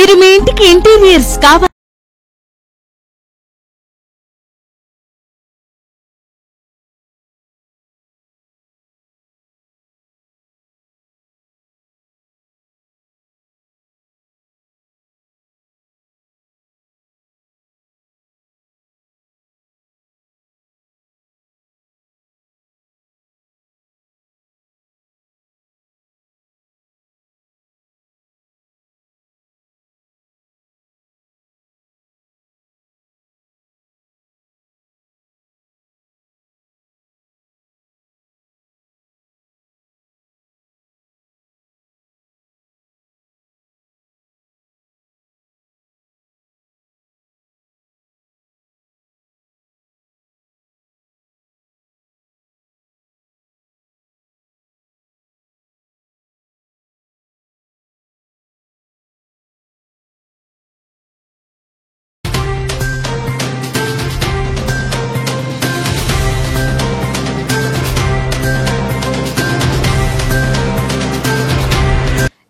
మీరు మీ ఇంటికి ఇంటీరియర్స్ కావాలి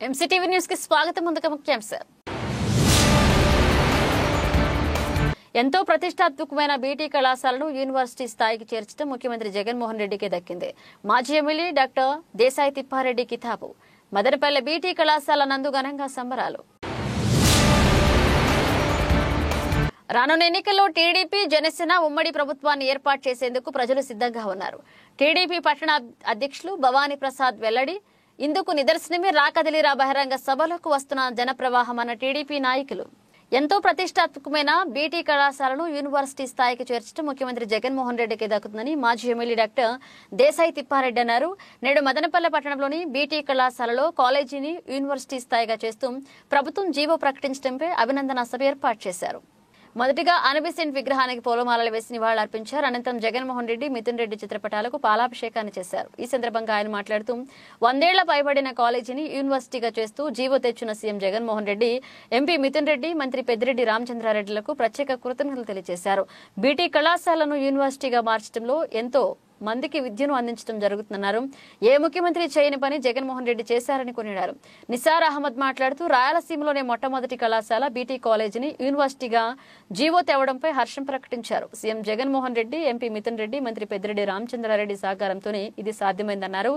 ఎంసీటీవీ న్యూస్ కి స్వాగతం. ముందుగా ముఖ్యాంశాలు. ఎంతో ప్రతిష్టాత్మకమైన బీటీ కళాశాలను యూనివర్సిటీ స్థాయికి చేర్చడం ముఖ్యమంత్రి జగన్మోహన్ రెడ్డికి దక్కింది. మాజీ ఎమ్మెల్యే డాక్టర్ దేశాయి తిప్పారెడ్డి కితాబు. మదనపల్లె బీటీ కళాశాల నందు ఘనంగా సంబరాలు. రానున్న ఎన్నికల్లో టీడీపీ జనసేన ఉమ్మడి ప్రభుత్వాన్ని ఏర్పాటు చేసేందుకు ప్రజలు సిద్ధంగా ఉన్నారు. టీడీపీ పట్టణ అధ్యక్షులు భవానీ ప్రసాద్ వెల్లడి. ఇందుకు నిదర్శనమే రాకదిలిరా బహిరంగ సభలకు వస్తున్న జనప్రవాహం అన్న టీడీపీ నాయకులు. ఎంతో ప్రతిష్టాత్మకమైన బీటీ కళాశాలను యూనివర్సిటీ స్థాయికి చేర్చడం ముఖ్యమంత్రి జగన్మోహన్ రెడ్డికి దక్కుతుందని మాజీ ఎమ్మెల్యే డాక్టర్ దేశాయి తిప్పారెడ్డి అన్నారు. నేడు మదనపల్లె పట్టణంలోని బీటీ కళాశాలలో కాలేజీని యూనివర్సిటీ స్థాయిగా చేస్తూ ప్రభుత్వం జీవో ప్రకటించడంపై అభినందన సభ ఏర్పాటు చేశారు. మొదటిగా అన్బిసెంట్ విగ్రహానికి పూలమాలలు వేసి నివాళులర్పించారు. అనంతరం జగన్మోహన్ రెడ్డి, మిథున్ రెడ్డి చిత్రపటాలకు పాలాభిషేకాన్ని చేశారు. ఈ సందర్భంగా ఆయన మాట్లాడుతూ 100 ఏళ్ల పైబడిన కాలేజీని యూనివర్సిటీగా చేస్తూ జీవో తెచ్చిన సీఎం జగన్మోహన్ రెడ్డి, ఎంపీ మిథున్ రెడ్డి, మంత్రి పెద్దిరెడ్డి రామచంద్రారెడ్డిలకు ప్రత్యేక కృతజ్ఞతలు తెలియజేశారు. బీటీ కళాశాలను యూనివర్సిటీగా మార్చడంలో ఎంతో మందికి విద్యను అందించడం జరుగుతుందన్నారు. ఏ ముఖ్యమంత్రి చేయని పని జగన్మోహన్ రెడ్డి చేశారని కొనియాడారు. నిసార్ అహ్మద్ మాట్లాడుతూ రాయలసీమలోనే మొట్టమొదటి కళాశాల బీటీ కాలేజీని యూనివర్సిటీగా జీవో తేవడంపై హర్షం ప్రకటించారు. సీఎం జగన్మోహన్ రెడ్డి, ఎంపీ మిథున్ రెడ్డి, మంత్రి పెద్దిరెడ్డి రామచంద్రారెడ్డి సహకారంతోనే ఇది సాధ్యమైందన్నారు.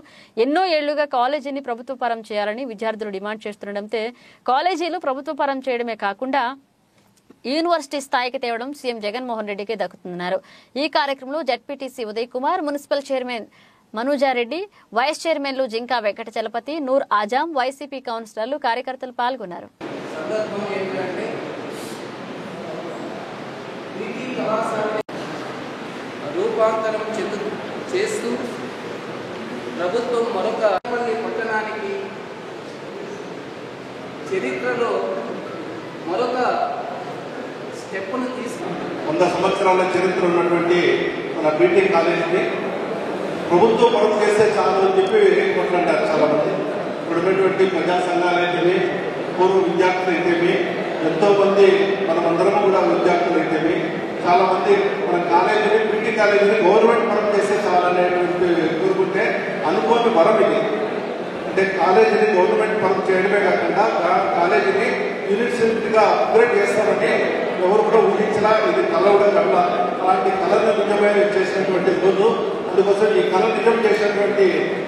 ఎన్నో ఏళ్లుగా కాలేజీని ప్రభుత్వ పరం చేయాలని విద్యార్థులు డిమాండ్ చేస్తుండటంతో కాలేజీలు ప్రభుత్వ పరం చేయడమే కాకుండా యూనివర్సిటీ స్థాయికి తేవడం సీఎం జగన్మోహన్ రెడ్డికి దక్కుతుందన్నారు. ఈ కార్యక్రమంలో ZPTC Uday Kumar, municipal chairman Manujareddy, vice చైర్మన్లు జింకా వెంకట చలపతి, నూర్ ఆజాం, వైసీపీ కౌన్సిలర్లు, కార్యకర్తలు పాల్గొన్నారు. రూపాంతరం చేస్తూ ప్రభుత్వం మరొక పట్టణానికి చరిత్రలో మరొక 100 సంవత్సరాల చరిత్ర ఉన్నటువంటి మన బీటీ కాలేజీని ప్రభుత్వం పరం చేస్తే చాలు అని చెప్పి కొట్లాడారు చాలా మంది. ఇప్పుడు ఉన్నటువంటి ప్రజా సంఘాలు అయితేమి, పూర్వ విద్యార్థులు అయితేమి, ఎంతో మంది మనమందరం కూడా విద్యార్థులు అయితేమి చాలా మంది మన కాలేజీని, బీటీ కాలేజీని గవర్నమెంట్ పరం చేస్తే చాలు అనేటువంటి కోరుకుంటే అనుకోని వరం ఇది. అంటే కాలేజీని గవర్నమెంట్ పరం చేయడమే కాకుండా కాలేజీని యూనివర్సిటీగా అప్గ్రేడ్ చేస్తామని ఎవరు కూడా ఊహించలా. ఇది కళ కూడా కళ. అలాంటి కళను నిజమే చేసినటువంటి రోజు. అందుకోసం ఈ కళ నిజం చేసినటువంటి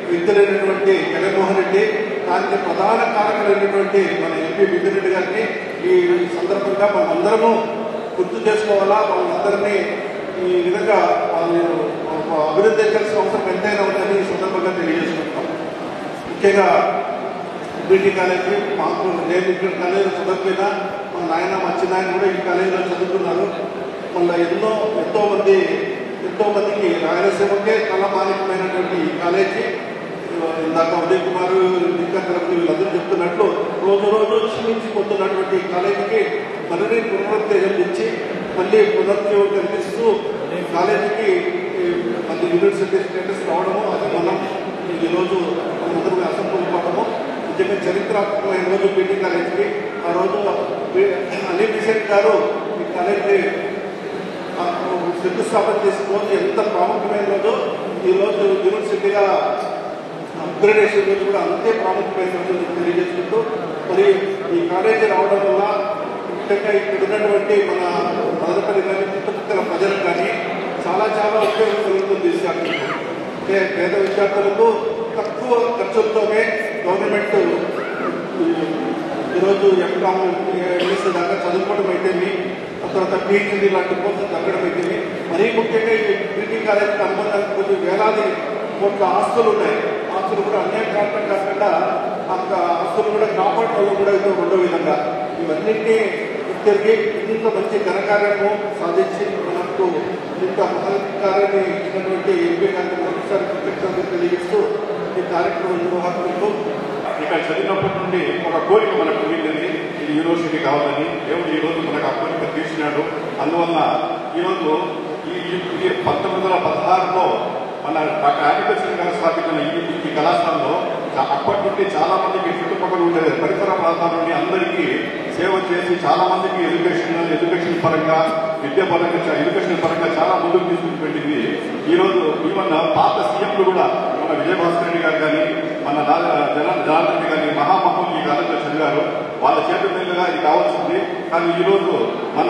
వ్యక్తులైనటువంటి జగన్మోహన్ రెడ్డి, దానికి ప్రధాన కారకులైనటువంటి మన ఎంపీ మిథున్ రెడ్డి గారిని ఈ సందర్భంగా మనం అందరము గుర్తు చేసుకోవాలా. వాళ్ళందరినీ ఈ విధంగా వాళ్ళు అభివృద్ధించాల్సిన అవసరం ఎంతైనా ఉందని ఈ సందర్భంగా తెలియజేసుకుంటున్నాం. ముఖ్యంగా బీటీ కాలేజీ మాకు నేను ఇక్కడ కాలేజీలో చదవకపోయినా మా నాయన, మా చిన్నాయన కూడా ఈ కాలేజీలో చదువుతున్నారు. మళ్ళీ ఎంతో మందికి రాయలసీమకే కళమానికమైనటువంటి ఈ కాలేజీ ఇందాక ఉదయ్ కుమార్, ఇంకా వీళ్ళందరూ చెప్తున్నట్లు రోజు క్షీణించిపోతున్నటువంటి ఈ కాలేజీకి మరిన్ని పునరుత్తేజం ఇచ్చి మళ్ళీ పునరుజ్జీవం కల్పిస్తూ ఈ కాలేజీకి మళ్ళీ యూనివర్సిటీ స్టేటస్ రావడము, అది మనం ఈరోజు అందరూ అసంపూర్ణపడము నిజంగా చరిత్రాత్మకమైన రోజు బీటీ కాలేజీకి. ఆ రోజు అలీబిసెంట్ గారు ఈ కాలేజీ శంకుస్థాపన చేసిన రోజు ఎంత ప్రాముఖ్యమైన రోజు. ఈ రోజు యూనివర్సిటీగా అప్గ్రేడేషన్ రోజు కూడా అంతే ప్రాముఖ్యమైన రోజు తెలియజేసుకుంటూ, మరి ఈ కాలేజీ రావడం వల్ల ముఖ్యంగా ఇక్కడ ఉన్నటువంటి మన మదనపల్లి కానీ చుట్టుపక్కల ప్రజలకు కానీ చాలా చాలా ఉపయోగం కలుగుతుంది విద్యార్థులకు. అంటే పేద విద్యార్థులకు తక్కువ ఖర్చులతోనే గవర్నమెంట్ ఈరోజు ఎంకామ్ ఎంఎస్ దాకా చదువుకోవడం అయితేమి, తర్వాత పీహెచ్డీ లాంటి కోర్సులు తగ్గడం అయితేమి, మరీ ముఖ్యంగా ఈ డిగ్రీ కాలేజీకి అనుబంధానికి కొంచెం వేలాది కోట్ల ఆస్తులు ఉన్నాయి. ఆస్తులు కూడా అన్యాయ కారణం కాకుండా ఆస్తులు కూడా కాపాడటంలో కూడా ఏదో రెండో విధంగా ఇవన్నింటినీ తిరిగి ఇంట్లో మంచి ఘనకార్యము సాధించి మనకు ఇంత మహత్కార్యాన్ని ఇచ్చినటువంటి ఎంపీ గారికి మరొకసారి కృతజ్ఞతలు తెలియజేస్తూ ఈ కార్యక్రమం నిర్వాహకులకు ఇక్కడ చదివినప్పటి నుండి ఒక కోరిక మనకు మిగిలింది, ఇది యూనివర్సిటీ కావాలని. దేవుడు ఈ రోజు మనకు ఆ కోరిక తీర్చినాడు. అందువల్ల ఈరోజు ఈ 1916లో మన డాక్టర్ ఆదిత్యసింగ్ గారు స్థాపించిన ఈ కళాశాలలో అప్పటి నుండి చాలా మందికి చుట్టుపక్కల ఉండే పరిసర ప్రాంతాల నుండి అందరికీ సేవ చేసి చాలా మందికి ఎడ్యుకేషన్ పరంగా విద్య పరంగా ఎడ్యుకేషన్ పరంగా చాలా ముందుకు తీసుకుని ఈ రోజు ఈవెన్ పాత సీఎంలు కూడా మన విజయభాస్కర్ రెడ్డి గారు కానీ మన జనార్దన్ రెడ్డి కానీ మహామహులు ఈ కాలంలో చదివారు. వాళ్ళ చేతుల మీదుగా ఇది కావాల్సింది. కానీ ఈరోజు మన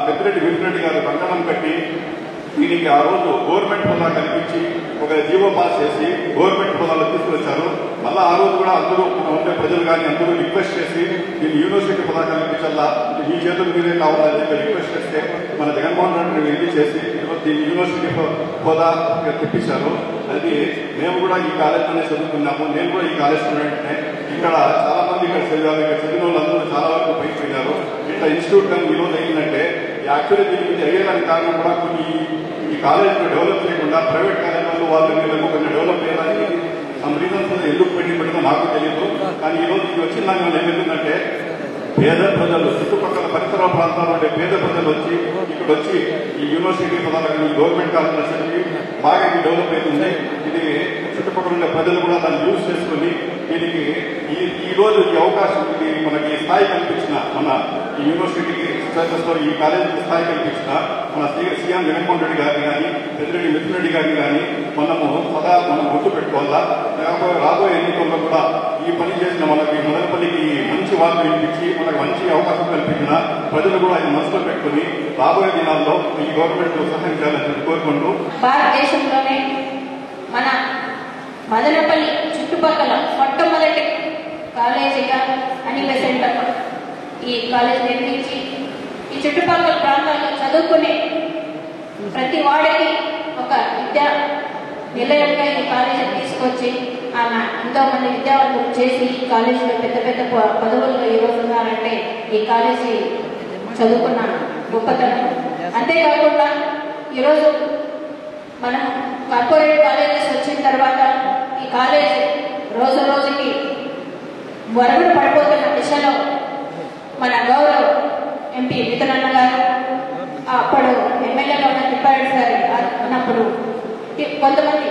పెద్దిరెడ్డి విపిరెడ్డి గారు కంకణం కట్టి దీనికి ఆ రోజు గవర్నమెంట్ హోదా కల్పించి ఒక జీవో పాస్ చేసి గవర్నమెంట్ హోదాలో తీసుకొచ్చారు. మళ్ళీ ఆ రోజు కూడా అందరూ ఉండే ప్రజలు కానీ అందరూ రిక్వెస్ట్ చేసి దీన్ని యూనివర్సిటీ హోదా కల్పించాలా, ఈ చేతుల మీదే కావాలని చెప్పి రిక్వెస్ట్ చేస్తే మన జగన్మోహన్ రెడ్డి వెళ్ళి చేసి దీన్ని యూనివర్సిటీ హోదా తెప్పించారు. అది మేము కూడా ఈ కాలేజీలోనే చదువుకున్నాము. నేను కూడా ఈ కాలేజ్ స్టూడెంట్నే. ఇక్కడ చాలా మంది ఇక్కడ చదివారు. ఇక్కడ చదివిన వాళ్ళందరూ చాలా వరకు పైకి పోయినారు. ఇట్లా ఇన్స్టిట్యూట్ కానీ ఈ రోజు అయిందంటే యాక్చువల్లీ దీనికి అయ్యేదానికి కారణం కూడా కొన్ని ఈ కాలేజీలో డెవలప్ చేయకుండా ప్రైవేట్ కాలేజీలో వాళ్ళు కొన్ని డెవలప్ చేయడానికి సమ్ రీజన్స్ ఎందుకు పెట్టిందో నాకు తెలియదు. కానీ ఈ రోజు ఇది వచ్చిన దాని వల్ల ఏమైందంటే పేద ప్రజలు చుట్టుపక్కల పరిసర ప్రాంతాల్లో ఉండే పేద ప్రజలు వచ్చి ఇక్కడ వచ్చి ఈ యూనివర్సిటీ పదార్థాలు గవర్నమెంట్ కాలేజీలో చదివి బాగా ఇది డెవలప్ అవుతుంది. ఇది చుట్టుపక్కల ఉండే ప్రజలు కూడా దాన్ని యూజ్ చేసుకుని దీనికి ఈ రోజు ఈ అవకాశం ఇది మనకి స్థాయి కల్పించిన మన ఈ యూనివర్సిటీకి ఈ కాలేజీకి స్థాయి కల్పించిన మన సీఎం జగన్మోహన్ రెడ్డి గారిని కానీ పెద్దిరెడ్డి మిథునరెడ్డి గారిని కానీ మనం గుర్తు పెట్టుకోవాలా. రాబోయే ఎన్నికల్లో కూడా ఈ పని చేసిన మనకి మదనపల్లికి మంచి వార్త వినిపించి మనకు మంచి అవకాశం కల్పించిన ప్రజలు కూడా ఇది మనసులో పెట్టుకుని రాబోయే దినాల్లో ఈ గవర్నమెంట్ సహాయం చేయాలని కోరుకుంటూ భారతదేశంలోనే మన మదనపల్లి చుట్టుపక్కల మొట్టమొదటి కాలేజీగా అనిల సెంటర్ ఈ కాలేజ్ నిర్మించి ఈ చుట్టుపక్కల ప్రాంతాల్లో చదువుకునే ప్రతి వాడికి ఒక విద్యా నిలయంగా ఈ కాలేజీని తీసుకొచ్చి ఆమె ఎంతో మంది విద్యావంతులు చేసి ఈ కాలేజీలో పెద్ద పెద్ద పదవుల్లో ఈ రోజు ఉన్నారంటే ఈ కాలేజీ చదువుకున్న గొప్పతనం. అంతేకాకుండా ఈరోజు మనం కార్పొరేట్ కాలేజెస్ వచ్చిన తర్వాత ఈ కాలేజ్ రోజు రోజుకి వరద పడిపోతున్న దిశలో మన గౌరవ్ ఎంపీ మిథునన్న గారు అప్పుడు ఎమ్మెల్యేలో ఉన్న తిప్పారెడ్డి గారు ఉన్నప్పుడు కొంతమంది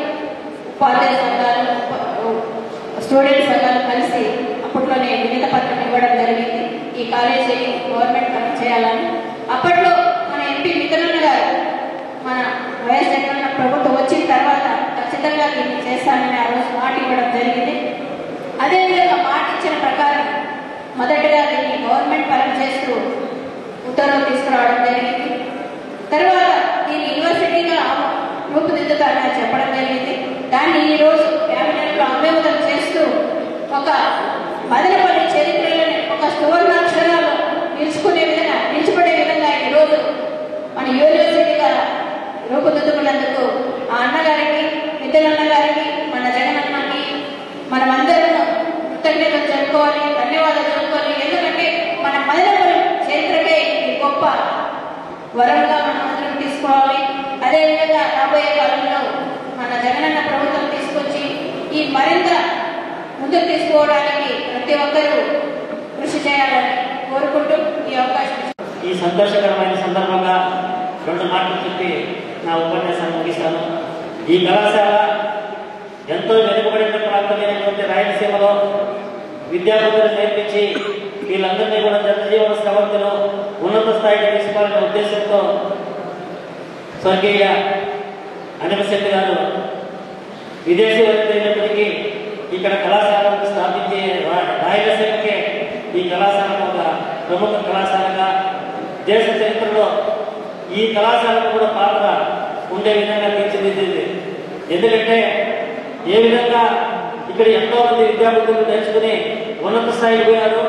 ఉపాధ్యాయ సంఘాలు స్టూడెంట్ సంఘాలు కలిసి అప్పట్లోనే వినతి పత్రం ఇవ్వడం జరిగింది ఈ కాలేజీ గవర్నమెంట్ పని చేయాలని. అప్పట్లో మన ఎంపీ మిథునన్న గారు మన వైఎస్ జగన్ ప్రభుత్వం వచ్చిన తర్వాత ఖచ్చితంగా దీన్ని చేస్తానని ఆ రోజు మాట ఇవ్వడం జరిగింది. అదేవిధంగా మాట ఇచ్చిన ప్రకారం మొదటగా దీన్ని గవర్నమెంట్ పరం చేస్తూ ఉత్తర్వులు తీసుకురావడం జరిగింది. తర్వాత దీన్ని యూనివర్సిటీగా రూపుదిద్దుతారని చెప్పడం జరిగింది. దాన్ని ఈ రోజు క్యాబినెట్ లో ఆమోదం చేస్తూ ఒక మదనపల్లి చరిత్రలోనే ఒక సువర్ణాక్షరాలు నిలిచిపడే విధంగా ఈ రోజు మన యూనివర్సిటీగా రూపుదిద్దుకున్నందుకు ఆ అన్నగారికి మిథునన్న గారికి మన జగనన్నకి మనమందరం కృతజ్ఞతలు చెప్పుకోవాలి, ధన్యవాదాలు చెప్పుకోవాలి. ఎందుకంటే మన మదనపల్లి చరిత్రకే ఇది గొప్ప వరంగా మనం అందరం తీసుకోవాలి. అదేవిధంగా రాబోయే కాలంలో మన జగనన్న ప్రభుత్వం తీసుకొచ్చి ఈ మరింత ముందుకు తీసుకోవడానికి ప్రతి ఒక్కరూ కృషి చేయాలని కోరుకుంటూ ఈ అవకాశం ఈ సంతోషకరమైన సందర్భంగా 2 మాటలు చెప్పి నా ఉపన్యాసాన్ని ముగిస్తాను. ఈ కళాశాల ఎంతో వెనుకబడిన ప్రాంతమైనటువంటి రాయలసీమలో విద్యార్థులను నేర్పించి వీళ్ళందరినీ కూడా జనజీవన స్థావరతను ఉన్నత స్థాయికి తీసుకోవాలనే ఉద్దేశంతో స్వర్గీయ అనిల శెట్టి గారు విదేశీ అయినప్పటికీ ఇక్కడ కళాశాలను స్థాపించి రాయలసీమకే ఈ కళాశాలను ఒక ప్రముఖ కళాశాలగా దేశ చరిత్రలో ఈ కళాశాలకు కూడా పాత్ర ఉండే విధంగా తీర్చిదిద్దింది. ఎందుకంటే ఏ విధంగా ఇక్కడ ఎంతో మంది విద్యార్థులు నేర్చుకుని ఉన్నత స్థాయికి పోయారు,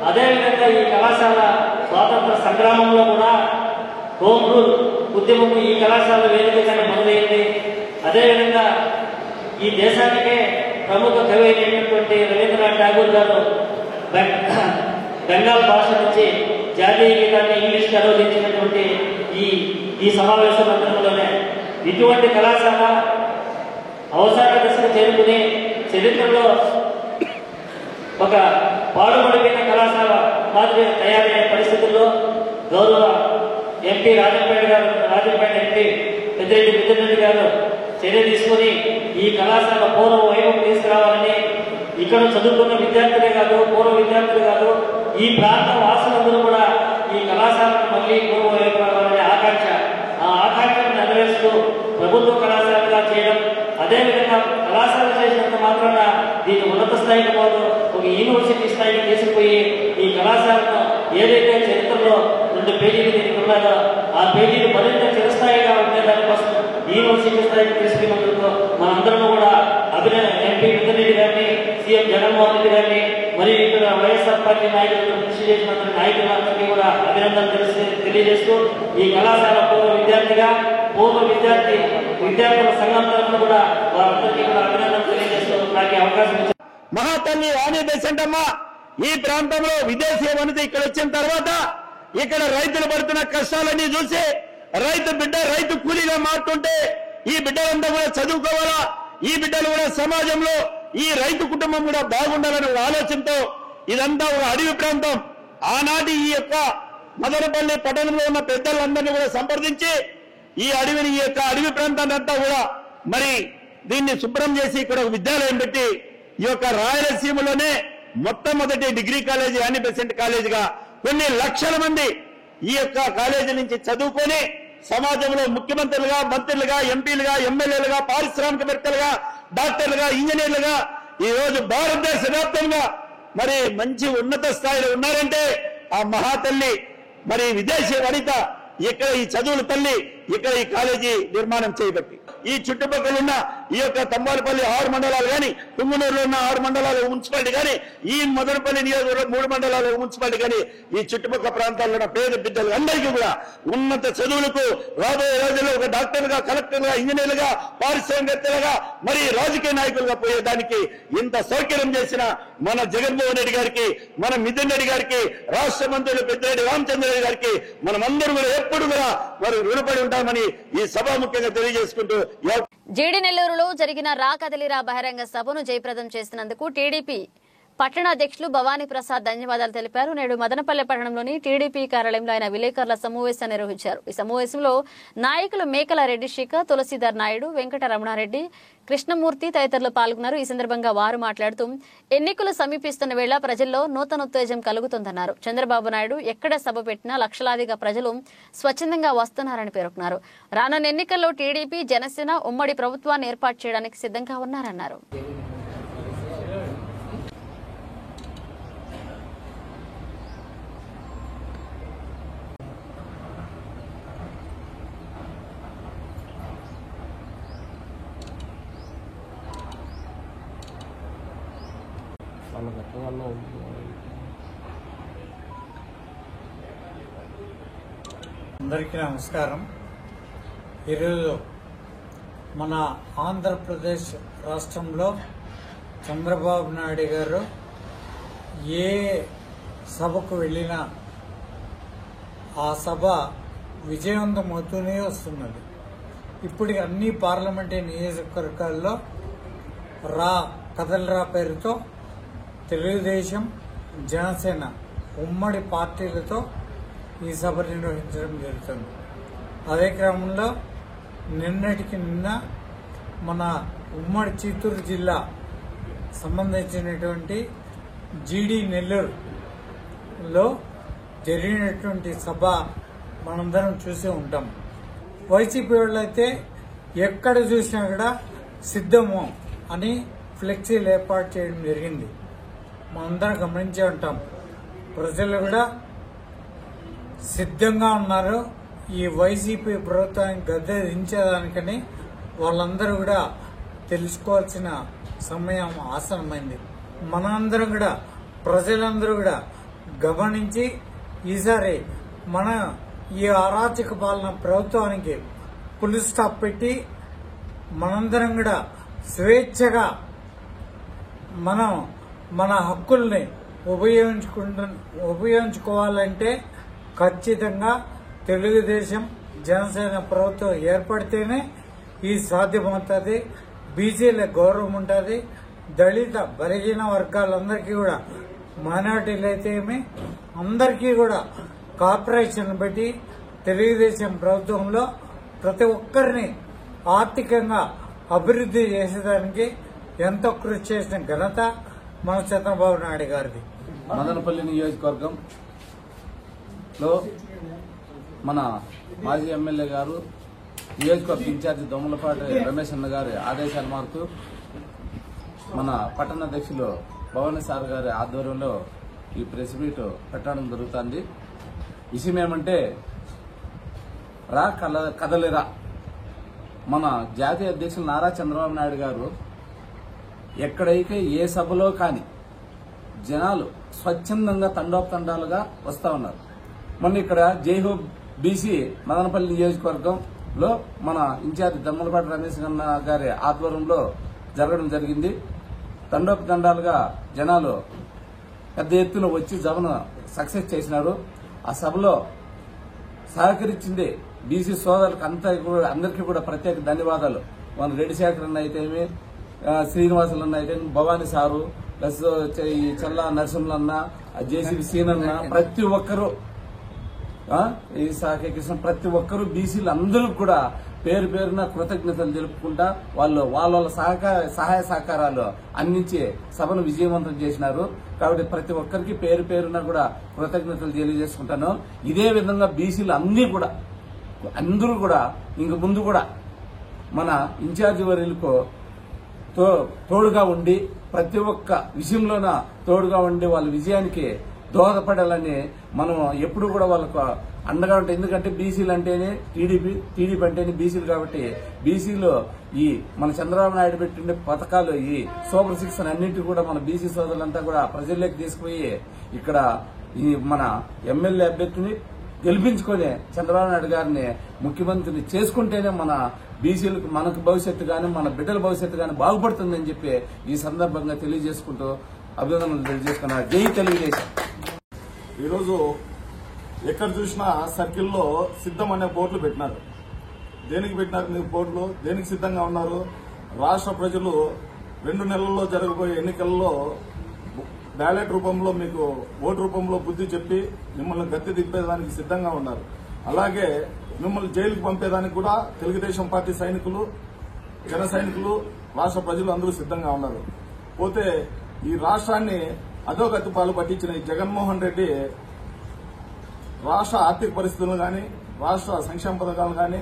అదేవిధంగా ఈ కళాశాల స్వాతంత్ర సంగ్రామంలో కూడా హోమ్ రూల్ ఉద్యమం ఈ కళాశాల వేదికగానే మొదలైంది. అదేవిధంగా ఈ దేశానికే ప్రముఖ కవి అయినటువంటి రవీంద్రనాథ్ ఠాగూర్ గారు బెంగాల్ భాష నుంచి జాతీయ గీతాన్ని ఇంగ్లీష్కి అనువదించినటువంటి ఈ సమావేశ మందిరంలోనే ఇటువంటి కళాశాల అవసర దశకు చేరుకుని చరిత్రలో ఒక పాడుపడిపోయిన కళాశాల మాదిరిగా తయారయ్యే పరిస్థితుల్లో గౌరవ ఎంపీ రాజంపేట ఎంపీ పెద్దిరెడ్డి మిథున్ గారు చర్య తీసుకుని ఈ కళాశాల పూర్వ వైభవం తీసుకురావాలని, ఇక్కడ చదువుకున్న విద్యార్థులే కాదు, పూర్వ విద్యార్థులు కాదు, ఈ ప్రాంత వాసులందరూ కూడా ఈ కళాశాలను మళ్ళీ పూర్వ వైపు రావాలనే ఆకాంక్ష, ఆ ఆకాంక్షను నెరవేరుస్తూ ప్రభుత్వ కళాశాలగా చేయడం, అదేవిధంగా కళాశాల చేసినంత మాత్రాన దీన్ని ఉన్నత స్థాయికి పోదు ఒక యూనివర్సిటీ స్థాయికి తీసుకుపోయి ఈ కళాశాలను ఏదైతే చరిత్రలో 2 పేజీలు దీనికి ఉన్నారో ఆ పేజీలు మరింత చిరస్థాయిగా ఉండే దానికోసం యూనివర్సిటీ స్థాయికి తీసుకున్నందుకు మనందరం కూడా ఎంపీ మిథున్ రెడ్డి గారిని, సీఎం జగన్మోహన్ రెడ్డి గారిని, మరియు ఇక్కడ వైఎస్ఆర్ పార్టీ నాయకులకు కృషి చేసినందుకు నాయకులందరికీ కూడా అభినందనలు తెలియజేస్తూ ఈ కళాశాల పూర్వ విద్యార్థిగా విద్యార్థుల సంఘం తరఫున కూడా వారందరికీ కూడా అభినందనలు తెలియజేస్తూ నాకు అవకాశం ఇచ్చారు. మహాతల్లి వాణి బెసెంటమ్మ ఈ ప్రాంతంలో విదేశీ వనిత ఇక్కడ వచ్చిన తర్వాత ఇక్కడ రైతులు పడుతున్న కష్టాలన్నీ చూసి రైతు కూలీగా మారుతుంటే ఈ బిడ్డలంతా కూడా చదువుకోవాలా, ఈ బిడ్డలు కూడా సమాజంలో ఈ రైతు కుటుంబం కూడా బాగుండాలనే ఆలోచనతో ఇదంతా ఒక అడవి ప్రాంతం. ఆనాటి ఈ యొక్క మదనపల్లి పట్టణంలో ఉన్న పెద్దలందరినీ కూడా సంప్రదించి ఈ అడవి ప్రాంతాన్ని అంతా కూడా మరి దీన్ని శుభ్రం చేసి ఇక్కడ ఒక విద్యాలయం పెట్టి ఈ యొక్క రాయలసీమలోనే మొట్టమొదటి డిగ్రీ కాలేజీ యానీ బెసెంట్ కాలేజీగా కొన్ని లక్షల మంది ఈ యొక్క కాలేజీ నుంచి చదువుకొని సమాజంలో ముఖ్యమంత్రులుగా, మంత్రులుగా, ఎంపీలుగా, ఎమ్మెల్యేలుగా, పారిశ్రామికవేత్తలుగా, డాక్టర్లుగా, ఇంజనీర్లుగా ఈ రోజు భారతదేశ వ్యాప్తంగా మరి మంచి ఉన్నత స్థాయిలో ఉన్నారంటే ఆ మహాతల్లి మరి విదేశీ వనిత ఇక్కడ ఈ చదువుల తల్లి ఇక్కడ ఈ కాలేజీ నిర్మాణం చేయబట్టి ఈ చుట్టుపక్కల ఉన్న ఈ యొక్క తంబాలపల్లి 6 మండలాలు కానీ, తుంగునూరులో ఉన్న 6 మండలాల మున్సిపాలిటీ కానీ, ఈ మదనపల్లి నియోజకవర్గం 3 మండలాల మున్సిపాలిటీ కానీ ఈ చుట్టుపక్కల ప్రాంతాల్లో ఉన్న పేద బిడ్డలు అందరికీ కూడా ఉన్నత చదువులకు రాబోయే రోజుల్లో ఒక డాక్టర్గా, కలెక్టర్గా, ఇంజనీర్లుగా, పారిశ్రామికవేత్తలుగా మరి రాజకీయ నాయకులుగా పోయేదానికి ఇంత సౌకర్యం చేసిన మన జగన్మోహన్ రెడ్డి గారికి, మన మిథున్ రెడ్డి గారికి, రాష్ట్ర మంత్రులు పెద్దిరెడ్డి రామచంద్రరెడ్డి గారికి మనమందరూ కూడా ఎప్పుడు కూడా మరి రుణపడి ఉంటామని ఈ సభాముఖ్యంగా తెలియజేసుకుంటూ జీడి నెల్లూరులో జరిగిన రా కదలిరా బహిరంగ సభను జయప్రదం చేసినందుకు టీడీపీ పట్టణ అధ్యక్షులు భవానీ ప్రసాద్ ధన్యవాదాలు తెలిపారు. నేడు మదనపల్లె పట్టణంలోని టీడీపీ కార్యాలయంలో ఆయన విలేకరుల సమావేశాన్ని నిర్వహించారు. ఈ సమావేశంలో నాయకులు మేకల రెడ్డి శేఖర్, తులసీధర్ నాయుడు, వెంకట రమణారెడ్డి, కృష్ణమూర్తి తదితరులు పాల్గొన్నారు. ఈ సందర్భంగా వారు మాట్లాడుతూ ఎన్నికలు సమీపిస్తున్న వేళ ప్రజల్లో నూతనోత్తేజం కలుగుతుందన్నారు. చంద్రబాబు నాయుడు ఎక్కడ సభ పెట్టినా లక్షలాదిగా ప్రజలు స్వచ్ఛందంగా వస్తున్నారని పేర్కొన్నారు. రానున్న ఎన్నికల్లో టీడీపీ, జనసేన ఉమ్మడి ప్రభుత్వాన్ని ఏర్పాటు చేయడానికి సిద్ధంగా ఉన్నారన్నారు. అందరికీ నమస్కారం. ఈరోజు మన ఆంధ్రప్రదేశ్ రాష్ట్రంలో చంద్రబాబు నాయుడు గారు ఏ సభకు వెళ్ళినా ఆ సభ విజయవంతమవుతూనే వస్తున్నది. ఇప్పటికి అన్ని పార్లమెంటరీ నియోజకవర్గాల్లో కదలరా పేరుతో తెలుగుదేశం, జనసేన ఉమ్మడి పార్టీలతో ఈ సభ నిర్వహించడం జరుగుతుంది. అదే క్రమంలో నిన్నటికి నిన్న మన ఉమ్మడి చిత్తూరు జిల్లా సంబంధించినటువంటి జీడి నెల్లూరులో జరిగినటువంటి సభ మనందరం చూసి ఉంటాం. వైసీపీ వాళ్ళైతే ఎక్కడ చూసినా కూడా సిద్ధము అని ఫ్లెక్సీలు ఏర్పాటు చేయడం జరిగింది. మనందరం గమనించే ఉంటాం. ప్రజలు కూడా సిద్ధంగా ఉన్నారు. ఈ వైసీపీ ప్రభుత్వాన్ని గద్దె దించేదానికని వాళ్ళందరూ కూడా తెలుసుకోవాల్సిన సమయం ఆసన్నమైంది. మనందరం కూడా, ప్రజలందరూ కూడా గమనించి ఈసారి మన ఈ అరాచక పాలన ప్రభుత్వానికి ఫుల్ స్టాప్ పెట్టి మనందరం కూడా స్వేచ్ఛగా మనం మన హక్కుల్ని ఉపయోగించుకోవాలంటే ఖచ్చితంగా తెలుగుదేశం జనసేన ప్రభుత్వం ఏర్పడితేనే ఈ సాధ్యమవుతుంది. బీసీల గౌరవం ఉంటుంది. దళిత బలహీన వర్గాలందరికీ కూడా, మైనార్టీలు అయితే అందరికీ కూడా కార్పొరేషన్ పెట్టి తెలుగుదేశం ప్రభుత్వంలో ప్రతి ఒక్కరిని ఆర్థికంగా అభివృద్ధి చేసేదానికి ఎంతో కృషి చేసిన ఘనత మన చంద్రబాబు నాయుడు గారిది. మదనపల్లి నియోజకవర్గంలో మన మాజీ ఎమ్మెల్యే గారు, నియోజకవర్గ ఇన్ఛార్జి దొమ్మలపాటి రమేష్ అన్న గారి ఆదేశాల మేరకు మన పట్టణ అధ్యక్షులు భవానీ సార్ గారి ఆధ్వర్యంలో ఈ ప్రెస్ మీట్ పెట్టడం జరుగుతుంది. విషయం ఏమంటే, రా కదలిరా మన జాతీయ అధ్యక్షులు నారా చంద్రబాబు నాయుడు గారు ఎక్కడైతే ఏ సభలో కానీ జనాలు స్వచ్ఛందంగా తండోపతండాలుగా వస్తా ఉన్నారు. మొన్న ఇక్కడ జైహో బీసీ మదనపల్లి నియోజకవర్గంలో మన ఇన్ఛార్జి దమ్మలపాటి రమేష్ అన్న గారి ఆధ్వర్యంలో జరగడం జరిగింది. తండోపతండాలుగా జనాలు పెద్ద ఎత్తున వచ్చి సభను సక్సెస్ చేసినారు. ఆ సభలో సహకరించింది బీసీ సోదరులకు అందరికీ కూడా ప్రత్యేక ధన్యవాదాలు. మన రెడ్డి శేఖర్ అన్న అయితేమి, శ్రీనివాసులు అన్న అయితే, భవానీ సారు, ప్లస్ ఈ చల్లా నరసింహన్న, జేసీబీ సీనన్న, ప్రతి ఒక్కరూ ఈ సాకే కృష్ణ ప్రతి ఒక్కరూ బీసీలు అందరూ కూడా పేరు పేరున కృతజ్ఞతలు తెలుపుకుంటా వాళ్ళ సహాయ సహకారాలు అందించి సభను విజయవంతం చేసినారు. కాబట్టి ప్రతి ఒక్కరికి పేరు పేరున కూడా కృతజ్ఞతలు తెలియజేసుకుంటాను. ఇదే విధంగా బీసీలు అందరూ కూడా ఇంక ముందు కూడా మన ఇన్ఛార్జి వర్యులకు తోడుగా ఉండి ప్రతి ఒక్క విషయంలోన తోడుగా ఉండి వాళ్ళ విజయానికి దోహదపడాలని మనం ఎప్పుడు కూడా వాళ్ళకు అండగా ఉంటాయి. ఎందుకంటే బీసీలు అంటేనే టీడీపీ అంటేనే బీసీలు. కాబట్టి బీసీలో ఈ మన చంద్రబాబు నాయుడు పెట్టిన పథకాలు, ఈ సూపర్ 6 అన్నింటి కూడా మన బీసీ సోదరులంతా కూడా ప్రజల్లోకి తీసుకుపోయి ఇక్కడ ఈ మన ఎమ్మెల్యే అభ్యర్థిని గెలిపించుకొని చంద్రబాబు నాయుడు గారిని ముఖ్యమంత్రిని చేసుకుంటేనే మన బీసీలకు మనకు భవిష్యత్తు గాని మన బిడ్డల భవిష్యత్తు గాని బాగుపడుతుందని చెప్పి ఈ సందర్భంగా తెలియజేసుకుంటూ అభినందనలు తెలియజేసుకున్నారు. జై తెలుగుదేశం. ఈరోజు ఎక్కడ చూసినా సర్కిల్లో సిద్ధం అనే బోర్డులు పెట్టినారు. దేనికి పెట్టినారు మీరు బోర్డులు? దేనికి సిద్ధంగా ఉన్నారు? రాష్ట్ర ప్రజలు 2 నెలల్లో జరగబోయే ఎన్నికల్లో బ్యాలెట్ రూపంలో మీకు ఓటు రూపంలో బుద్ధి చెప్పి మిమ్మల్ని గద్దె దింపేదానికి సిద్ధంగా ఉన్నారు. అలాగే మిమ్మల్ని జైలుకు పంపేదానికి కూడా తెలుగుదేశం పార్టీ సైనికులు, జన సైనికులు, రాష్ట్ర ప్రజలు అందరూ సిద్ధంగా ఉన్నారు. పోతే ఈ రాష్ట్రాన్ని అధోగతి పాలు పట్టించిన ఈ జగన్మోహన్ రెడ్డి రాష్ట్ర ఆర్థిక పరిస్థితులను గాని రాష్ట్ర సంక్షేమ పథకాలను గాని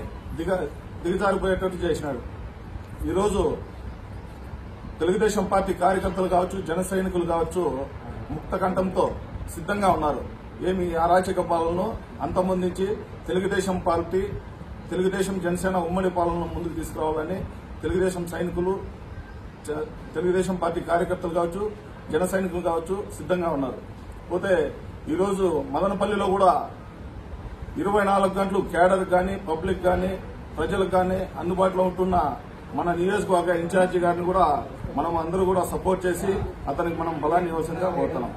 దిగజారిపోయేటట్టు చేసినాడు. ఈరోజు తెలుగుదేశం పార్టీ కార్యకర్తలు కావచ్చు, జన సైనికులు కావచ్చు ముక్త కంఠంతో సిద్ధంగా ఉన్నారు. ఏమి అరాచక పాలనను అంతమొందించి తెలుగుదేశం పార్టీ, తెలుగుదేశం జనసేన ఉమ్మడి పాలనను ముందుకు తీసుకురావాలని తెలుగుదేశం సైనికులు, తెలుగుదేశం పార్టీ కార్యకర్తలు కావచ్చు, జన సైనికులు కావచ్చు సిద్ధంగా ఉన్నారు. పోతే ఈరోజు మదనపల్లిలో కూడా 24 గంటలు కేడర్ గాని, పబ్లిక్ గాని, ప్రజలకు గాని అందుబాటులో ఉంటున్న మన నియోజకవర్గ ఇన్ఛార్జి గారిని కూడా మనం అందరూ కూడా సపోర్ట్ చేసి అతనికి మనం బలాన్ని ఇవ్వాల్సిందిగా కోరుతున్నాం.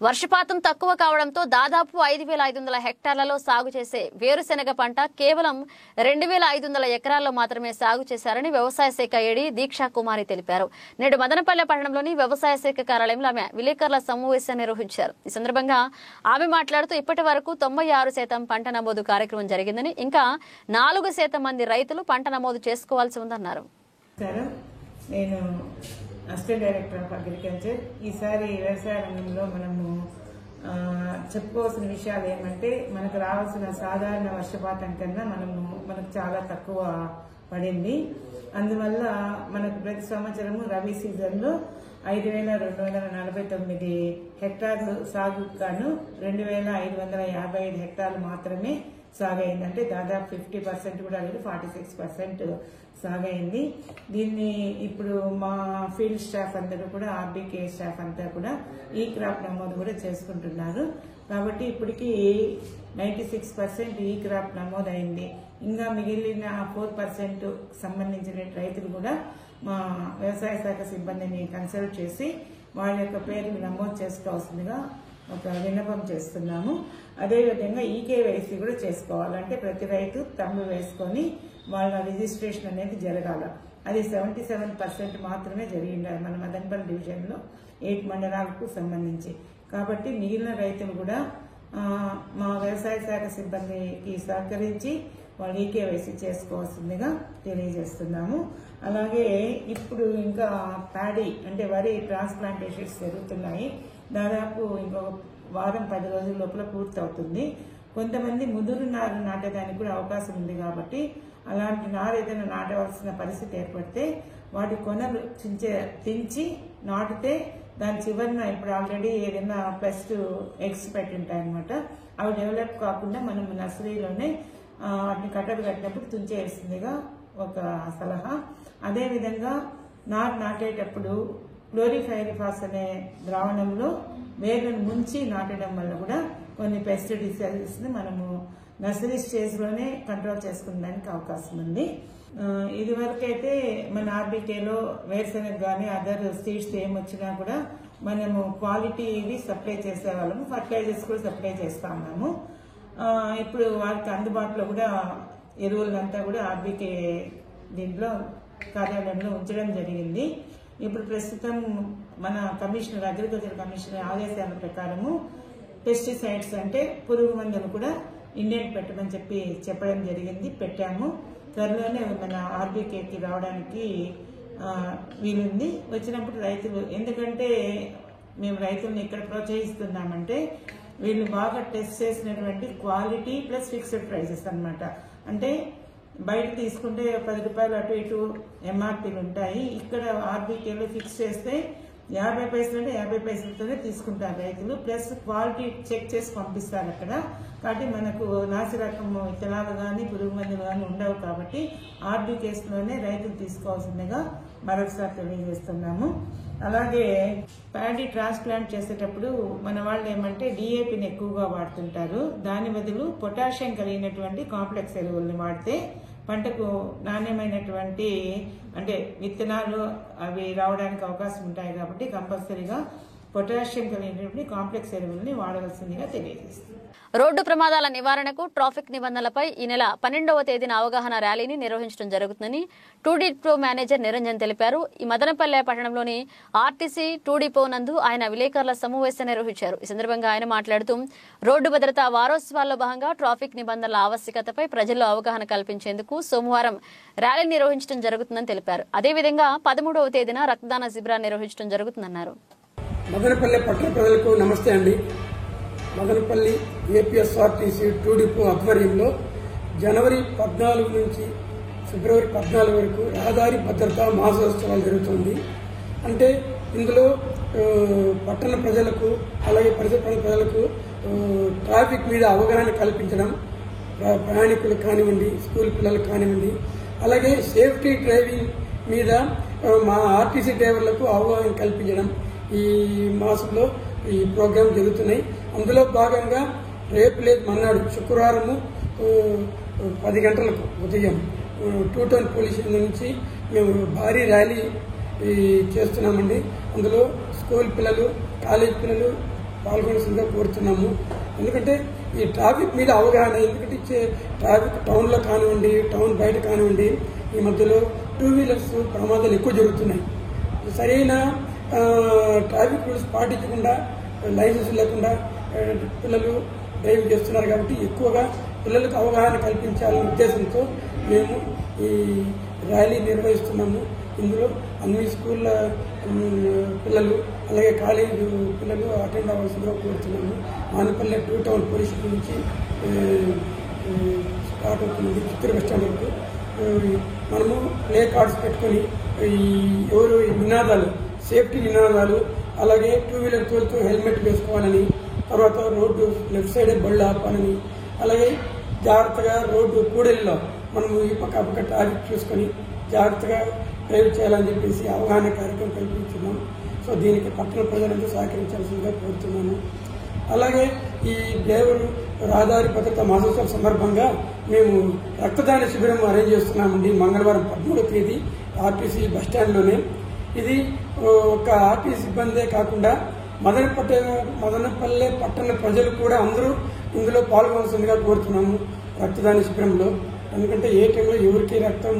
వర్షపాతం తక్కువ కావడంతో దాదాపు 5,500 హెక్టార్లలో సాగు చేసే వేరుశెనగ పంట కేవలం 2,500 ఎకరాల్లో మాత్రమే సాగు చేశారని వ్యవసాయ శాఖ ఏడీ దీక్షా కుమారి తెలిపారు. నేడు మదనపల్లె పట్టణంలోని వ్యవసాయ శాఖ కార్యాలయంలో ఆమె విలేకరుల సమావేశం నిర్వహించారు. ఈ సందర్భంగా ఆమె మాట్లాడుతూ ఇప్పటి వరకు 96% పంట నమోదు కార్యక్రమం జరిగిందని, ఇంకా 4% మంది రైతులు పంట నమోదు చేసుకోవాల్సి ఉందన్నారు. నేను అసిస్టెంట్ డైరెక్టర్ ఆఫ్ అగ్రికల్చర్. ఈసారి వ్యవసాయ రంగంలో మనము చెప్పుకోవాల్సిన విషయాలు ఏమంటే, మనకు రావాల్సిన సాధారణ వర్షపాతం కన్నా మనకు చాలా తక్కువ పడింది. అందువల్ల మనకు ప్రతి సంవత్సరము రబీ సీజన్లో 5,249 హెక్టార్లు సాగుకు గాను 2,555 హెక్టార్లు మాత్రమే సాగైంది. అంటే దాదాపు 50% కూడా లేదు, 46% సాగైంది. దీన్ని ఇప్పుడు మా ఫీల్డ్ స్టాఫ్ అందరూ కూడా, ఆర్బీకే స్టాఫ్ అంతా కూడా ఈ క్రాప్ నమోదు కూడా చేసుకుంటున్నారు. కాబట్టి ఇప్పటికీ 96% ఈ క్రాప్ నమోదు అయింది. ఇంకా మిగిలిన 4% సంబంధించిన రైతులు కూడా మా వ్యవసాయ శాఖ సిబ్బందిని కన్సల్ట్ చేసి వాళ్ళ యొక్క పేర్లు నమోదు చేసుకోవాల్సిందిగా ఒక విన్నపం చేస్తున్నాము. అదేవిధంగా ఈకేవైసీ కూడా చేసుకోవాలంటే ప్రతి రైతు తమ్ము వేసుకొని వాళ్ళ రిజిస్ట్రేషన్ అనేది జరగాల. అది 77% మాత్రమే జరిగిండాలి మన మదనపల్లి డివిజన్లో 8 మండలాలకు సంబంధించి. కాబట్టి మిగిలిన రైతులు కూడా మా వ్యవసాయ శాఖ సిబ్బందికి సహకరించి వాళ్ళు ఈకేవైసీ చేసుకోవాల్సిందిగా తెలియజేస్తున్నాము. అలాగే ఇప్పుడు ఇంకా ప్యాడీ అంటే వరి ట్రాన్స్ప్లాంటేషన్స్ జరుగుతున్నాయి. దాదాపు ఇంకొక వారం 10 రోజుల లోపల పూర్తవుతుంది. కొంతమంది ముదురు నారు నాటడానికి కూడా అవకాశం ఉంది. కాబట్టి అలాంటి నారు ఏదైనా నాటవలసిన పరిస్థితి ఏర్పడితే వాటి కొనలు తెంచి నాటితే దాని చివరిన ఇప్పుడు ఆల్రెడీ ఏదైనా ప్లస్ ఎగ్స్ పెట్టింటాయన్నమాట. అవి డెవలప్ కాకుండా మనం నర్సరీలోనే వాటిని కట్టలు కట్టినప్పుడు తుంచేసిందిగా ఒక సలహా. అదేవిధంగా నారు నాటేటప్పుడు క్లోరిఫైరిఫాస్ అనే ద్రావణంలో వేర్లను ముంచి నాటడం వల్ల కూడా కొన్ని పెస్ట్ డిసీజెస్ ని మనము నర్సరీ స్టేజ్లోనే కంట్రోల్ చేసుకునేదానికి అవకాశం ఉంది. ఇదివరకైతే మన ఆర్బీకేలో వేరుశనగ కానీ అదర్ సీడ్స్ ఏమొచ్చినా కూడా మనము క్వాలిటీవి సప్లై చేసేవాళ్ళము, ఫర్టిలైజర్స్ కూడా సప్లై చేస్తా ఉన్నాము. ఇప్పుడు వారికి అందుబాటులో కూడా ఎరువులంతా కూడా ఆర్బీకే దీంట్లో కార్యాలయంలో ఉంచడం జరిగింది. ఇప్పుడు ప్రస్తుతం మన కమిషనర్, అగ్రికల్చర్ కమిషనర్ ఆదేశాల ప్రకారము పెస్టిసైడ్స్ అంటే పురుగు మందులు కూడా ఇండియన్ పెట్టమని చెప్పడం జరిగింది. పెట్టాము. త్వరలోనే మన ఆర్బీకేకి రావడానికి వీలుంది. వచ్చినప్పుడు రైతులు, ఎందుకంటే మేము రైతులను ఇక్కడ ప్రోత్సహిస్తున్నామంటే వీళ్ళు బాగా టెస్ట్ చేసినటువంటి క్వాలిటీ ప్లస్ ఫిక్స్డ్ ప్రైసెస్ అన్నమాట. అంటే బయట తీసుకుంటే 10 రూపాయలు అటు ఇటు ఎంఆర్పీలు ఉంటాయి. ఇక్కడ ఆర్బీకేలో ఫిక్స్ చేస్తే 50 పైసలు అంటే 50 పైసలతోనే తీసుకుంటారు రైతులు. ప్లస్ క్వాలిటీ చెక్ చేసి పంపిస్తారు అక్కడ. కాబట్టి మనకు నాసి రకం విత్తనాలు కానీ పురుగు మందులు కానీ ఉండవు. కాబట్టి ఆర్బీకేస్లోనే రైతులు తీసుకోవాల్సిందిగా మరొకసారి తెలియజేస్తున్నాము. అలాగే ప్యాడీ ట్రాన్స్ప్లాంట్ చేసేటప్పుడు మన వాళ్ళు ఏమంటే డిఏపిని ఎక్కువగా వాడుతుంటారు. దాని బదులు పొటాషియం కలిగినటువంటి కాంప్లెక్స్ ఎరువుల్ని వాడితే పంటకు నాణ్యమైనటువంటి అంటే విత్తనాలు అవి రావడానికి అవకాశం ఉంటాయి. కాబట్టి కంపల్సరీగా పొటాషియం కలిగినటువంటి కాంప్లెక్స్ ఎరువుల్ని వాడవలసిందిగా తెలియజేస్తుంది. రోడ్డు ప్రమాదాల నివారణకు ట్రాఫిక్ నిబంధనలపై ఈ నెల 12వ తేదీన అవగాహన ర్యాలీని నిర్వహించడం జరుగుతుందని 2 డిపో మేనేజర్ నిరంజన్ తెలిపారు. ఈ మదనపల్లె పట్టణంలోని ఆర్టీసీ 2 డిపో నందు ఆయన విలేకరుల సమావేశం నిర్వహించారు. ఈ సందర్భంగా ఆయన మాట్లాడుతూ రోడ్డు భద్రతా వారోత్సవాల్లో భాగంగా ట్రాఫిక్ నిబంధనల ఆవశ్యకతపై ప్రజల్లో అవగాహన కల్పించేందుకు సోమవారం ర్యాలీ నిర్వహించడం జరుగుతుందని తెలిపారు. అదేవిధంగా 13వ తేదీన రక్తదాన శిబిరాన్ని నిర్వహించడం జరుగుతుందన్నారు. మదనపల్లె పట్టణ ప్రజలకు నమస్తే అండి. మదనపల్లి ఏపీఎస్ఆర్టీసీ 2 డిపో ఆధ్వర్యంలో జనవరి 14 నుంచి ఫిబ్రవరి 14 వరకు రహదారి భద్రతా మాసోత్సవాలు జరుగుతుంది. అంటే ఇందులో పట్టణ ప్రజలకు అలాగే పరిసర ప్రాంత ప్రజలకు ట్రాఫిక్ మీద అవగాహన కల్పించడం, ప్రయాణికులకు కానివ్వండి, స్కూల్ పిల్లలకు కానివ్వండి, అలాగే సేఫ్టీ డ్రైవింగ్ మీద మా ఆర్టీసీ డ్రైవర్లకు అవగాహన కల్పించడం ఈ మాసంలో ఈ ప్రోగ్రాం జరుగుతున్నాయి. అందులో భాగంగా రేపు లేదు మన్నాడు శుక్రవారము 10 గంటలకు ఉదయం 2 టౌన్ పోలీస్ స్టేషన్ నుంచి మేము భారీ ర్యాలీ చేస్తున్నామండి. అందులో స్కూల్ పిల్లలు, కాలేజ్ పిల్లలు పాల్గొనాల్సిందిగా కోరుతున్నాము. ఎందుకంటే ఈ ట్రాఫిక్ మీద అవగాహన, ఎందుకంటే ట్రాఫిక్ టౌన్లో కానివ్వండి, టౌన్ బయట కానివ్వండి, ఈ మధ్యలో 2 వీలర్స్ ప్రమాదాలు ఎక్కువ జరుగుతున్నాయి. సరైన ట్రాఫిక్ రూల్స్ పాటించకుండా, లైసెన్స్ లేకుండా పిల్లలు డ్రైవింగ్ చేస్తున్నారు. కాబట్టి ఎక్కువగా పిల్లలకు అవగాహన కల్పించాలనే ఉద్దేశంతో మేము ఈ ర్యాలీ నిర్వహిస్తున్నాము. ఇందులో అన్ని స్కూళ్ళ పిల్లలు అలాగే కాలేజీ పిల్లలు అటెండ్ అవ్వాల్సిందిగా కోరుతున్నాము. మానపల్లె 2 టౌన్ పోలీస్ స్టేషన్ నుంచి స్టార్ట్ అవుతుంది చిత్తూరు బస్ స్టాండ్ వరకు. మనము ప్లే కార్డ్స్ పెట్టుకొని ఎవరు నినాదాలు సేఫ్టీ నినాదాలు, అలాగే 2 వీలర్ తోలుతూ హెల్మెట్ వేసుకోవాలని, తర్వాత రోడ్డు లెఫ్ట్ సైడే బళ్ళు ఆపాలని, అలాగే జాగ్రత్తగా రోడ్డు కూడలిలో మనము ఈ పక్క పక్క ట్రాఫిక్ చూసుకొని జాగ్రత్తగా డ్రైవ్ చేయాలని చెప్పేసి అవగాహన కార్యక్రమం కల్పించున్నాం. సో దీనికి పట్టణ ప్రజలంతా సహకరించాల్సిందిగా కోరుతున్నాను. అలాగే ఈ డ్రైవర్ రహదారి భద్రతా మాసోత్సవం సందర్భంగా మేము రక్తదాన శిబిరం అరేంజ్ చేస్తున్నామండి. మంగళవారం 13వ తేదీ ఆర్టీసీ బస్టాండ్లోనే. ఇది ఒక ఆర్టీసీ సిబ్బందే కాకుండా మదనపల్లె పట్టణ ప్రజలు కూడా అందరూ ఇందులో పాల్గొనాల్సిందిగా కోరుతున్నాము రక్తదాన శిబిరంలో. ఎందుకంటే ఏ టైంలో ఎవరికి రక్తం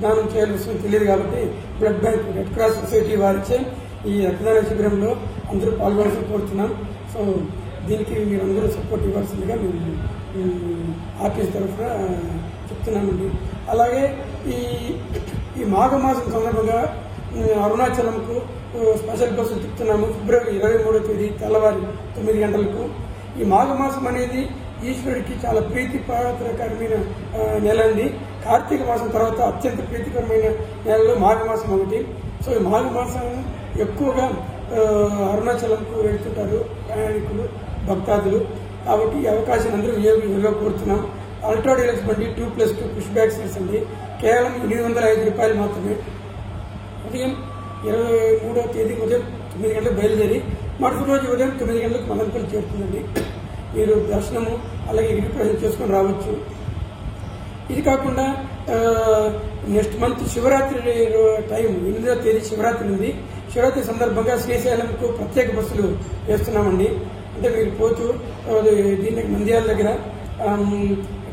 దానం చేయాల్సి తెలియదు కాబట్టి blood bank red cross society వారిచే ఈ రక్తదాన శిబిరంలో అందరూ పాల్గొనాల్సి కోరుతున్నాం. సో దీనికి మీరందరూ సపోర్ట్ ఇవ్వాల్సిందిగా మేము ఆర్టీసీ తరఫున చెప్తున్నామండి. అలాగే ఈ మాఘమాసం సందర్భంగా అరుణాచలంకు స్పెషల్ బస్సులు తిప్పుతున్నాము. ఫిబ్రవరి 23వ తేదీ తెల్లవారి 9 గంటలకు. ఈ మాఘమాసం అనేది ఈశ్వరుడికి చాలా ప్రీతిపాత్రకరమైన నెల అండి. కార్తీక మాసం తర్వాత అత్యంత ప్రీతికరమైన నెలలో మాఘమాసం ఒకటి. సో ఈ మాఘమాసం ఎక్కువగా అరుణాచలంకు వెళ్తుంటారు ప్రయాణికులు, భక్తాదులు. కాబట్టి ఈ అవకాశాన్ని అందరూ వినియోగంగా కోరుతున్నాం. అల్ట్రా డీలక్స్ బండి 2+2 పుష్ బ్యాక్ సీట్స్ అండి. కేవలం 805 రూపాయలు మాత్రమే. ఉదయం 23వ తేదీ ఉదయం 9 గంటలకు బయలుదేరి మరుసటి రోజు ఉదయం 9 గంటలకు మదనపల్లి చేరుతుందండి. మీరు దర్శనము అలాగే గిరిప్రదక్షిణ చేసుకుని రావచ్చు. ఇది కాకుండా నెక్స్ట్ మంత్ శివరాత్రి టైం 8వ తేదీ శివరాత్రి ఉంది. శివరాత్రి సందర్భంగా శ్రీశైలంకు ప్రత్యేక బస్సులు వేస్తున్నామండి. అంటే మీరు పోతూ దీనికి నంద్యాల దగ్గర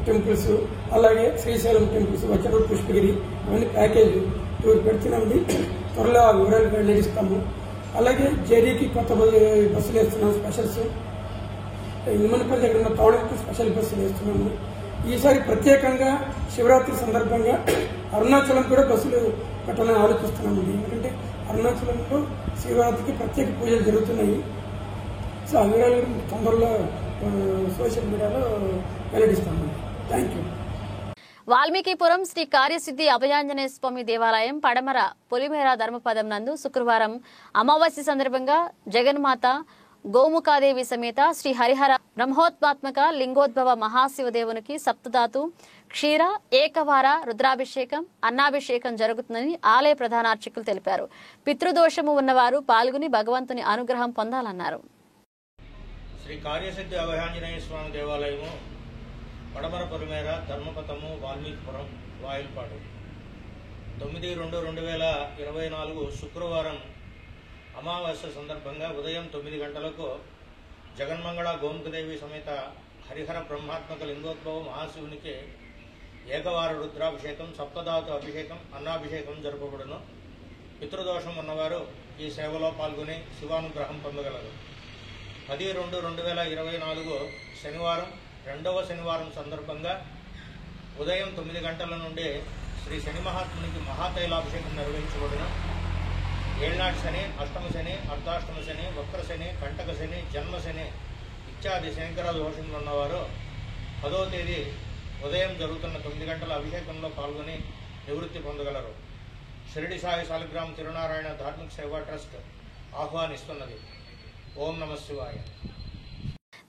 టెంపుల్స్, అలాగే శ్రీశైలం టెంపుల్స్, వచ్చేటప్పుడు పుష్పగిరి, అవన్నీ ప్యాకేజ్ టూర్ పెడుతున్నామండి. త్వరలో ఆ వివరాలు వెల్లడిస్తాము. అలాగే జేడీకి కొత్త బస్సులు వేస్తున్నాం, స్పెషల్స్. నిమ్మనపల్లి దగ్గర ఉన్న టౌన్కు స్పెషల్ బస్సులు వేస్తున్నాము. ఈసారి ప్రత్యేకంగా శివరాత్రి సందర్భంగా అరుణాచలం కూడా బస్సులు పెట్టాలని ఆలోచిస్తున్నామండి. ఎందుకంటే అరుణాచలంలో శివరాత్రికి ప్రత్యేక పూజలు జరుగుతున్నాయి. సో ఆ వివరాలు తొందరలో సోషల్ మీడియాలో వెల్లడిస్తామండి. Thank you. వాల్మీకిపురం శ్రీ కార్యసిద్ధి అభయాంజనేయ స్వామి దేవాలయం పడమర పొలిమేర ధర్మపదం నందు శుక్రవారం అమావాస్య సందర్భంగా జగన్మాత గోముఖాదేవి సమేత శ్రీ హరిహర బ్రహ్మోత్మాత్మక లింగోద్భవ మహాశివదేవునికి సప్తధాతు క్షీర ఏకవార రుద్రాభిషేకం అన్నాభిషేకం జరుగుతుందని ఆలయ ప్రధానార్చకులు తెలిపారు. పితృదోషము ఉన్నవారు పాల్గొని భగవంతుని అనుగ్రహం పొందాలన్నారు. శ్రీ కార్యసిద్ధి అభయాంజనేయ స్వామి దేవాలయము పడమర పొలిమేర ధర్మపథము వాల్మీకిపురం వాయిల్పాడు 9/2/2024 శుక్రవారం అమావాస్య సందర్భంగా ఉదయం 9 గంటలకు జగన్మంగళ గోముఖదేవి సమేత హరిహర బ్రహ్మాత్మక లింగోద్భవ మహాశివునికి ఏకవార రుద్రాభిషేకం, సప్తధాతు అభిషేకం, అన్నాభిషేకం జరపబడును. పితృదోషం ఉన్నవారు ఈ సేవలో పాల్గొని శివానుగ్రహం పొందగలరు. 10/2/2024 శనివారం 2వ శనివారం సందర్భంగా ఉదయం 9 గంటల నుండి శ్రీ శని మహాత్మునికి మహాతైలాభిషేకం నిర్వహించబడిన. ఏళ్నాటి శని, అష్టమ శని, అర్ధాష్టమ శని, వక్ర శని, కంటక శని, జన్మ శని ఇత్యాది శనిగ్రహ దోషములు ఉన్నవారు 10వ తేదీ ఉదయం జరుగుతున్న 9 గంటల అభిషేకంలో పాల్గొని నివృత్తి పొందగలరు. షిరిడి సాయి సాలిగ్రామ్ తిరునారాయణ ధార్మిక సేవా ట్రస్ట్ ఆహ్వానిస్తున్నది. ఓం నమః శివాయ.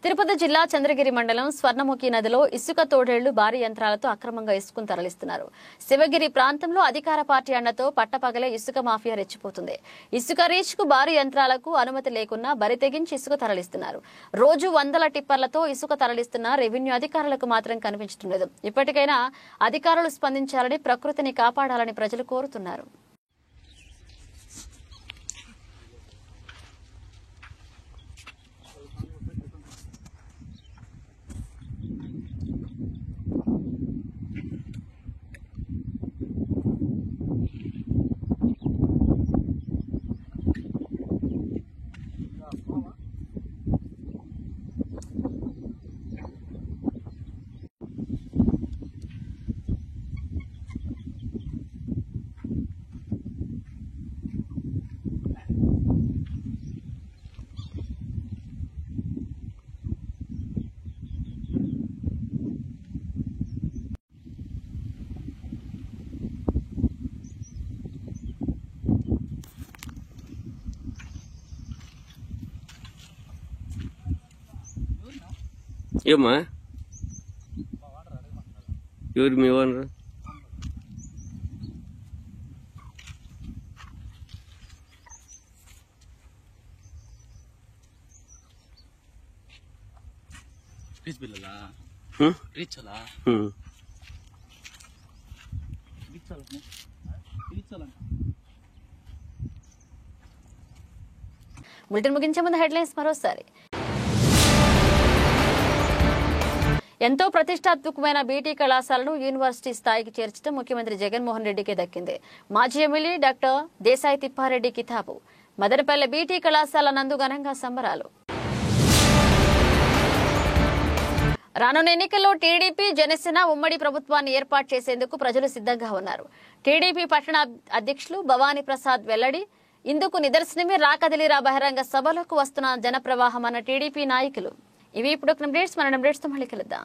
తిరుపతి జిల్లా చంద్రగిరి మండలం స్వర్ణముఖి నదిలో ఇసుక తోడేళ్లు భారీ యంత్రాలతో అక్రమంగా ఇసుకను తరలిస్తున్నారు. శివగిరి ప్రాంతంలో అధికార పార్టీ అండతో పట్టపగలే ఇసుక మాఫియా రెచ్చిపోతుంది. ఇసుక రీచ్ కు భారీ యంత్రాలకు అనుమతి లేకున్నా బరి తెగించి ఇసుక తరలిస్తున్నారు. రోజు 100 టిప్పర్లతో ఇసుక తరలిస్తున్న రెవెన్యూ అధికారులకు మాత్రం కనిపించడం లేదు. ఇప్పటికైనా అధికారులు స్పందించాలని, ప్రకృతిని కాపాడాలని ప్రజలు కోరుతున్నారు. ఏమ్మా ఎవరు మీ ఓనరు? బులెటిన్ ముగించే ముందు హెడ్లైన్స్ మరోసారి. ఎంతో ప్రతిష్టాత్మకమైన బీటీ కళాశాలను యూనివర్సిటీ స్థాయికి చేర్చడం ముఖ్యమంత్రి జగన్మోహన్ రెడ్డికి దక్కింది. మాజీ ఎమ్మెల్యే డాక్టర్ దేశాయి తిప్పారెడ్డి కితాబు. మదనపల్లె బీటీ కళాశాల నందు ఘనంగా సంబరాలు. రానున్న ఎన్నికల్లో టీడీపీ జనసేన ఉమ్మడి ప్రభుత్వాన్ని ఏర్పాటు చేసేందుకు ప్రజలు సిద్ధంగా ఉన్నారు. టీడీపీ పట్టణ అధ్యక్షులు భవానీ ప్రసాద్ వెల్లడి. ఇందుకు నిదర్శనమే రాకదిలిరా బహిరంగ సభలకు వస్తున్న జనప్రవాహం అన్న టీడీపీ నాయకులు. ఇవి ఇప్పుడు అప్డేట్స్. మన అప్డేట్స్ తో మళ్ళీ కలుద్దాం.